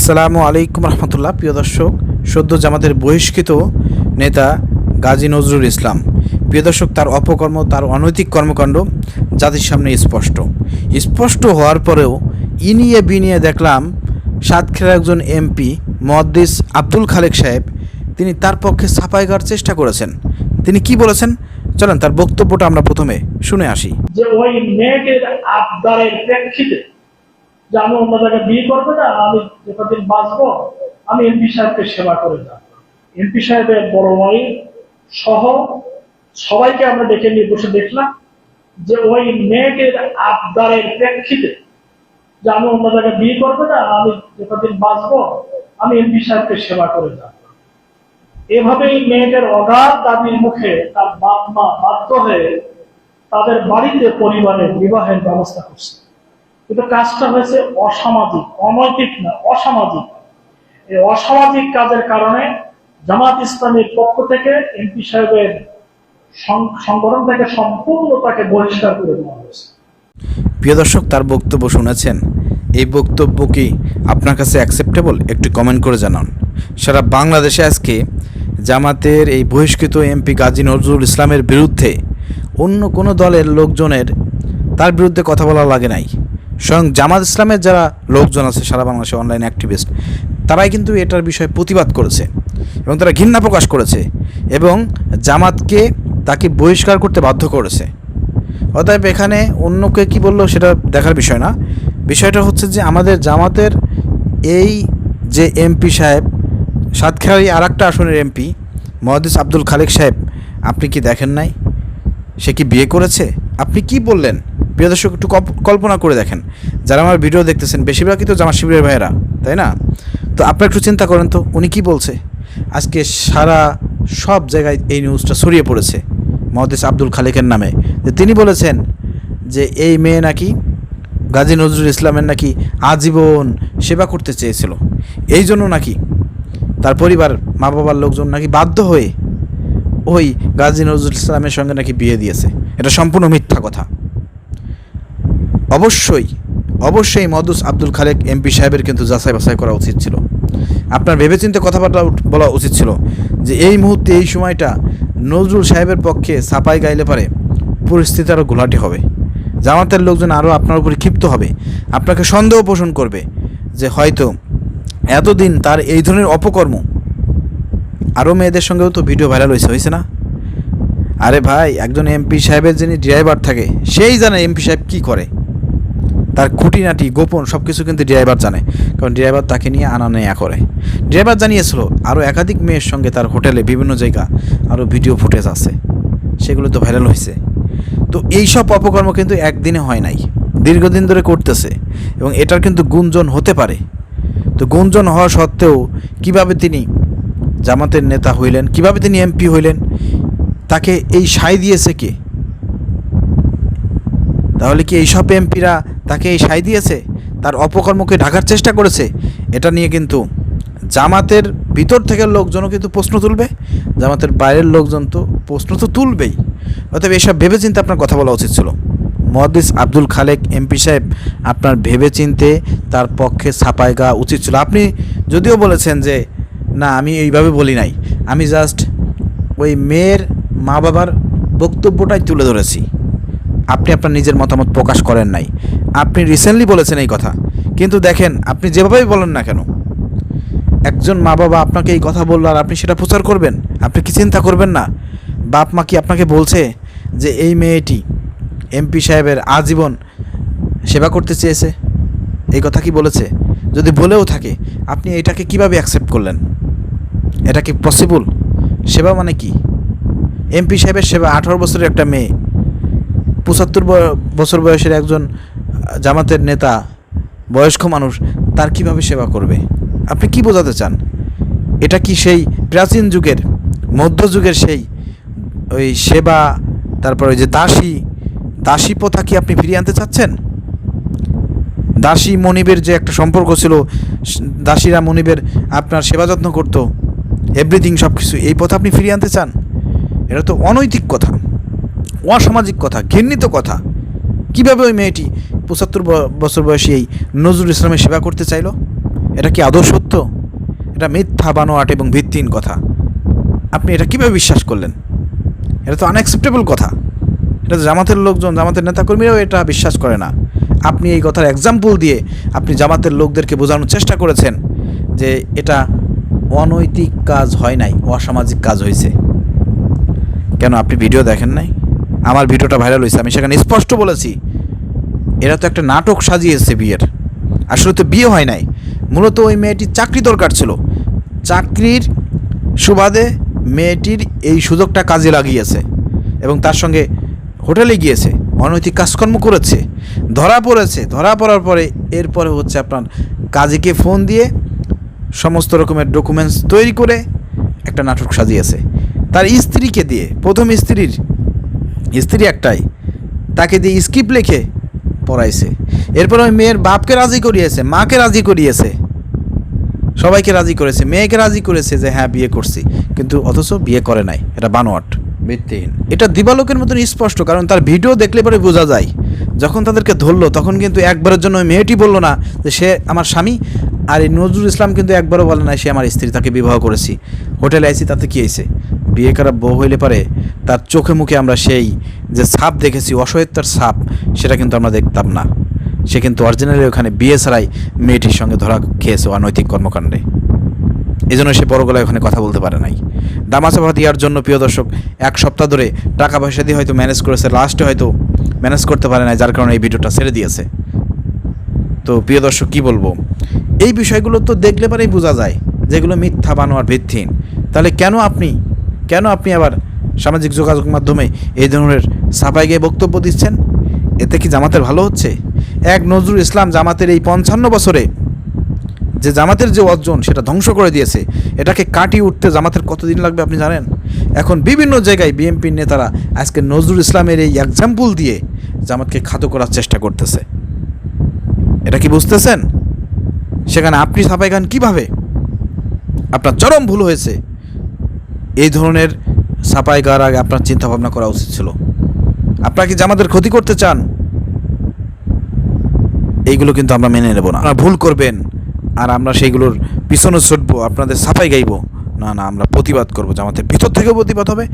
আসসালামু আলাইকুম রহমতুল্লাহ। প্রিয় দর্শক, সদ্য জামাতের বহিষ্কৃত নেতা গাজী নজরুল ইসলাম, প্রিয় দর্শক, তার অপকর্ম, তার অনৈতিক কর্মকাণ্ড জাতির সামনে স্পষ্ট হওয়ার পরেও ইনিয়ে বিনিয়ে দেখলাম সাতক্ষীরার একজন এমপি মুহাদ্দিস আব্দুল খালেক সাহেব, তিনি তার পক্ষে সাফাই গাওয়ার চেষ্টা করেছেন। তিনি কি বলেছেন, চলেন তার বক্তব্যটা আমরা প্রথমে শুনে আসি। যে ওই মেয়েদের আবদারের প্রেক্ষিতে যে আমি অন্য জায়গায় বিয়ে করবো না, আমি যতদিন বাঁচবো আমি এমপি সাহেবকে সেবা করে যাব। এমপি সাহেবের বড় ভাই সহ সবাইকে আমরা ডেকে নিয়ে বসে দেখলাম যে ওই মেয়েদের আবদারের প্রেক্ষিতে যে আমি অন্য জায়গায় বিয়ে করবো না, আমি যতদিন বাঁচবো আমি এমপি সাহেবকে সেবা করে যাব। এভাবেই মেয়েদের অগাধ দাবির মুখে তার বাপ মা বাধ্য হয়ে তাদের বাড়িতে পরিবারের বিবাহের ব্যবস্থা করছে। কিন্তু কাজটা হয়েছে অসামাজিক, অনৈতিক না, অসামাজিক। এই অসামাজিক কাজের কারণে জামাত ইসলামের পক্ষ থেকে এমপি সাহেবের সংগঠন থেকে সম্পূর্ণ তাকে বহিষ্কার করে দেওয়া হয়েছে। প্রিয় দর্শক, তার বক্তব্য শুনেছেন। এই বক্তব্য কি আপনার কাছে অ্যাকসেপ্টেবল? একটু কমেন্ট করে জানান। সারা বাংলাদেশে আজকে জামাতের এই বহিষ্কৃত এমপি গাজী নজরুল ইসলামের বিরুদ্ধে অন্য কোনো দলের লোকজনের তার বিরুদ্ধে কথা বলা লাগে নাই। স্বয়ং জামাত ইসলামের যারা লোকজন আছে সারা বাংলাদেশে অনলাইন অ্যাক্টিভিস্ট, তারাই কিন্তু এটার বিষয়ে প্রতিবাদ করেছে এবং তারা ঘৃণা প্রকাশ করেছে এবং জামাতকে তাকে বহিষ্কার করতে বাধ্য করেছে। অতএব এখানে অন্যকে কি বললো সেটা দেখার বিষয় না। বিষয়টা হচ্ছে যে আমাদের জামাতের এই যে এমপি সাহেব, সাতক্ষীরার আর একটা আসনের এমপি মুহাদ্দিস আব্দুল খালেক সাহেব, আপনি কি দেখেন নাই সে কি বিয়ে করেছে? আপনি কি বললেন? প্রিয় দর্শক, একটু কল্পনা করে দেখেন। যারা আমার ভিডিও দেখতেছেন বেশিরভাগই তো জামাত শিবিরের ভাইয়েরা, তাই না? তো আপনারা একটু চিন্তা করেন তো উনি কি বলছে। আজকে সারা সব জায়গায় এই নিউজটা ছড়িয়ে পড়েছে মুহাদ্দিস আব্দুল খালেকের নামে, যে তিনি বলেছেন যে এই মেয়ে নাকি গাজী নজরুল ইসলামের নাকি আজীবন সেবা করতে চেয়েছিল, এই জন্য নাকি তার পরিবার, মা বাবার লোকজন নাকি বাধ্য হয়ে ওই গাজী নজরুল ইসলামের সঙ্গে নাকি বিয়ে দিয়েছে। এটা সম্পূর্ণ মিথ্যা কথা। অবশ্যই মুহাদ্দিস আব্দুল খালেক এমপি সাহেবের কিন্তু যাচাই বাছাই করা উচিত ছিল। আপনার ভেবেচিন্তে কথাবার্তা বলা উচিত ছিল যে এই মুহূর্তে এই সময়টা নজরুল সাহেবের পক্ষে ছাপাই গাইলে পারে পরিস্থিতি আরও ঘোলাটে হবে। জামাতের লোকজন আরও আপনার উপরে ক্ষিপ্ত হবে, আপনাকে সন্দেহ পোষণ করবে যে হয়তো এতদিন তার এই ধরনের অপকর্ম আরও মেয়েদের সঙ্গেও তো ভিডিও ভাইরাল হয়েছে না? আরে ভাই, একজন এমপি সাহেবের যিনি ড্রাইভার থাকে সেই জানে এমপি সাহেব কী করে, তার খুঁটিনাটি গোপন সব কিছু কিন্তু ড্রাইভার জানে, কারণ ড্রাইভার তাকে নিয়ে আনা নেয়া করে। ড্রাইভার জানিয়েছিল আরও একাধিক মেয়ের সঙ্গে তার হোটেলে বিভিন্ন জায়গা আরও ভিডিও ফুটেজ আছে, সেগুলো তো ভাইরাল হয়েছে। তো এইসব অপকর্ম কিন্তু একদিনে হয় নাই, দীর্ঘদিন ধরে করতেছে এবং এটার কিন্তু গুঞ্জন হতে পারে। তো গুঞ্জন হওয়া সত্ত্বেও কিভাবে তিনি জামাতের নেতা হইলেন, কিভাবে তিনি এমপি হইলেন, তাকে এই সায় দিয়েছে কে? তাহলে কি এইসব এমপিরা তাকে এই সায় দিয়েছে, তার অপকর্মকে ঢাকার চেষ্টা করেছে? এটা নিয়ে কিন্তু জামাতের ভিতর থেকে লোকজনও কিন্তু প্রশ্ন তুলবে, জামাতের বাইরের লোকজন তো প্রশ্ন তো তুলবেই। অতএব এসব ভেবেচিন্তে আপনার কথা বলা উচিত ছিল। মুহাদ্দিস আব্দুল খালেক এমপি সাহেব, আপনার ভেবেচিন্তে তার পক্ষে ছাপাই গাওয়া উচিত ছিল। আপনি যদিও বলেছেন যে না, আমি এইভাবে বলি নাই, আমি জাস্ট ওই মেয়ের মা বাবার বক্তব্যটাই তুলে ধরেছি, আপনি আপনার নিজের মতামত প্রকাশ করেন নাই। আপনি রিসেন্টলি বলেছেন এই কথা, কিন্তু দেখেন আপনি যেভাবেই বলেন না কেন, একজন মা বাবা আপনাকে এই কথা বললো আর আপনি সেটা প্রচার করবেন? আপনি কি চিন্তা করবেন না বাপ মা কি আপনাকে বলছে যে এই মেয়েটি এমপি সাহেবের আজীবন সেবা করতে চেয়েছে? এই কথা কি বলেছে? যদি বলেও থাকে, আপনি এটাকে কিভাবে অ্যাকসেপ্ট করলেন? এটা কি পসিবল? সেবা মানে কি? এমপি সাহেবের সেবা 18 বছরের একটা মেয়ে, 75 বছর বয়সের একজন জামাতের নেতা, বয়স্ক মানুষ, তার কিভাবে সেবা করবে? আপনি কি বোঝাতে চান? এটা কি সেই প্রাচীন যুগের, মধ্যযুগের সেই ওই সেবা, তারপরে ওই যে দাসী প্রথা কি আপনি ফিরিয়ে আনতে চাচ্ছেন? দাসী মনিবের যে একটা সম্পর্ক ছিল, দাসীরা মনিবের আপনার সেবা যত্ন করতো, এভরিথিং সব কিছু, এই প্রথা আপনি ফিরিয়ে আনতে চান? এটা তো অনৈতিক কথা, অসামাজিক কথা, ঘৃণিত কথা। কিভাবে ওই মেয়েটি 75 বছর বয়সী এই নজরুল ইসলামের সেবা করতে চাইলো? এটা কি আদৌ সত্য? এটা মিথ্যা বানোয়াট এবং ভিত্তিহীন কথা। আপনি এটা কীভাবে বিশ্বাস করলেন? এটা তো আনঅ্যাকসেপ্টেবল কথা। এটা তো জামাতের লোকজন, জামাতের নেতাকর্মীরাও এটা বিশ্বাস করে না। আপনি এই কথার এক্সাম্পল দিয়ে আপনি জামাতের লোকদেরকে বোঝানোর চেষ্টা করেছেন যে এটা অনৈতিক কাজ হয় নাই, অসামাজিক কাজ হয়েছে। কেন আপনি ভিডিও দেখেন নাই? আমার ভিডিওটা ভাইরাল হয়েছে, আমি সেখানে স্পষ্ট বলেছি এরা তো একটা নাটক সাজিয়েছে বিয়ের। আসলে তো বিয়ে হয় নাই, মূলত ওই মেয়েটির চাকরি দরকার ছিল, চাকরির সুবাদে মেয়েটির এই সুযোগটা কাজে লাগিয়েছে এবং তার সঙ্গে হোটেলে গিয়েছে, অনৈতিক কাজকর্ম করেছে, ধরা পড়েছে। ধরা পড়ার পরে এরপরে হচ্ছে আপনার কাজীকে ফোন দিয়ে সমস্ত রকমের ডকুমেন্টস তৈরি করে একটা নাটক সাজিয়েছে। তার স্ত্রীকে দিয়ে, প্রথম স্ত্রী একটাই, তাকে দিয়ে স্ক্রিপ্ট লিখে পড়াইছে। এরপর ওই মেয়ের বাপকে রাজি করিয়েছে, মাকে রাজি করিয়েছে, সবাইকে রাজি করেছে, মেয়েকে রাজি করেছে যে হ্যাঁ বিয়ে করছি, কিন্তু অথচ বিয়ে করে নাই। এটা বানোয়াট, ভিত্তিহীন। এটা দিবালোকের মতন স্পষ্ট, কারণ তার ভিডিও দেখলে পরে বোঝা যায়। যখন তাদেরকে ধরলো তখন কিন্তু একবারের জন্য ওই মেয়েটি বললো না যে সে আমার স্বামী, আর এই নজরুল ইসলাম কিন্তু একবারও বলে না সে আমার স্ত্রী, তাকে বিবাহ করেছি, হোটেলে আইছি, তাতে কী হয়েছে? বিয়ে করা বউ হইলে পারে তার চোখে মুখে আমরা সেই যে ছাপ দেখেছি, অসহায়তার ছাপ, সেটা কিন্তু আমরা দেখতাম না। সে কিন্তু অরিজিনালি ওখানে বিয়ে ছাড়াই মেয়েটির সঙ্গে ধরা খেয়েছে অনৈতিক কর্মকাণ্ডে। এই জন্য সে বড় গলায় ওখানে কথা বলতে পারে নাই। দামাচাপা দেওয়ার জন্য প্রিয় দর্শক 1 সপ্তাহ ধরে টাকা পয়সা দিয়ে হয়তো ম্যানেজ করেছে, লাস্টে হয়তো ম্যানেজ করতে পারে না, যার কারণে এই ভিডিওটা ছেড়ে দিয়েছে। তো প্রিয় দর্শক কী বলবো, এই বিষয়গুলো তো দেখলে পরেই বোঝা যায় যেগুলো মিথ্যা বানোয়ার ভিত্তিহীন। তাহলে কেন আপনি আবার সামাজিক যোগাযোগ মাধ্যমে এই ধরনের ছাপাই গিয়ে বক্তব্য দিচ্ছেন? এতে কি জামাতের ভালো হচ্ছে? এক নজরুল ইসলাম জামাতের এই 55 বছরে যে জামাতের যে অর্জন সেটা ধ্বংস করে দিয়েছে। এটাকে কাটিয়ে উঠতে জামাতের কতদিন লাগবে আপনি জানেন? এখন বিভিন্ন জায়গায় বিএনপির নেতারা আজকে নজরুল ইসলামের এই এক্সাম্পল দিয়ে জামাতকে খাটো করার চেষ্টা করতেছে। এটা কি বুঝতেছেন? সেখানে আপনি ছাপাই গান কীভাবে? আপনার চরম ভুল হয়েছে। এই ধরনের ছাপাই গাওয়ার আগে আপনার চিন্তা ভাবনা করা উচিত ছিল। আপনারা কি জামাতের ক্ষতি করতে চান? এইগুলো কিন্তু আমরা মেনে নেব না। আপনারা ভুল করবেন আর আমরা সেইগুলোর পিছনে ছুটবো, আপনাদের ছাপাই গাইব না, আমরা প্রতিবাদ করব। জামাতের ভিতর থেকেও প্রতিবাদ হবে,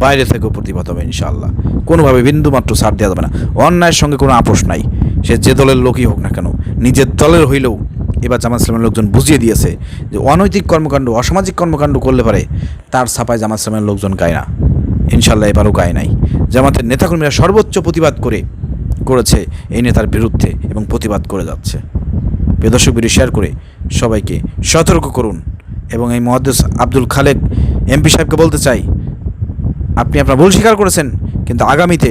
বাইরে থেকেও প্রতিবাদ হবে ইনশাআল্লাহ। কোনোভাবে বিন্দুমাত্র ছাড় দেওয়া যাবে না। অন্যায়ের সঙ্গে কোনো আপোষ নাই, সে যে দলের লোকই হোক না কেন। নিজের দলের হইলেও এবার জামাত ইসলামের লোকজন বুঝিয়ে দিয়েছে যে অনৈতিক কর্মকাণ্ড, অসামাজিক কর্মকাণ্ড করলে পারে তার ছাপায় জামাত ইসলামের লোকজন গায় না। ইনশাআল্লাহ এবারও গায় নাই। জামাতের নেতাকর্মীরা সর্বোচ্চ প্রতিবাদ করেছে এই নেতার বিরুদ্ধে এবং প্রতিবাদ করে যাচ্ছে। প্রিয় দর্শক, ভিডিও শেয়ার করে সবাইকে সতর্ক করুন। এবং এই মুহাদ্দিস আব্দুল খালেক এমপি সাহেবকে বলতে চাই, আপনি আপনার ভুল স্বীকার করেছেন, কিন্তু আগামীতে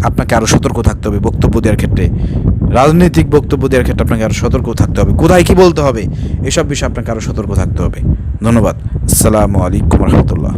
আপনাকে আরও সতর্ক থাকতে হবে। বক্তব্য দেওয়ার ক্ষেত্রে, রাজনৈতিক বক্তব্য দেওয়ার ক্ষেত্রে আপনাকে আরও সতর্ক থাকতে হবে। কোথায় কী বলতে হবে এসব বিষয়ে আপনাকে আরও সতর্ক থাকতে হবে। ধন্যবাদ। আসসালামু আলাইকুম রহমতুল্লাহ।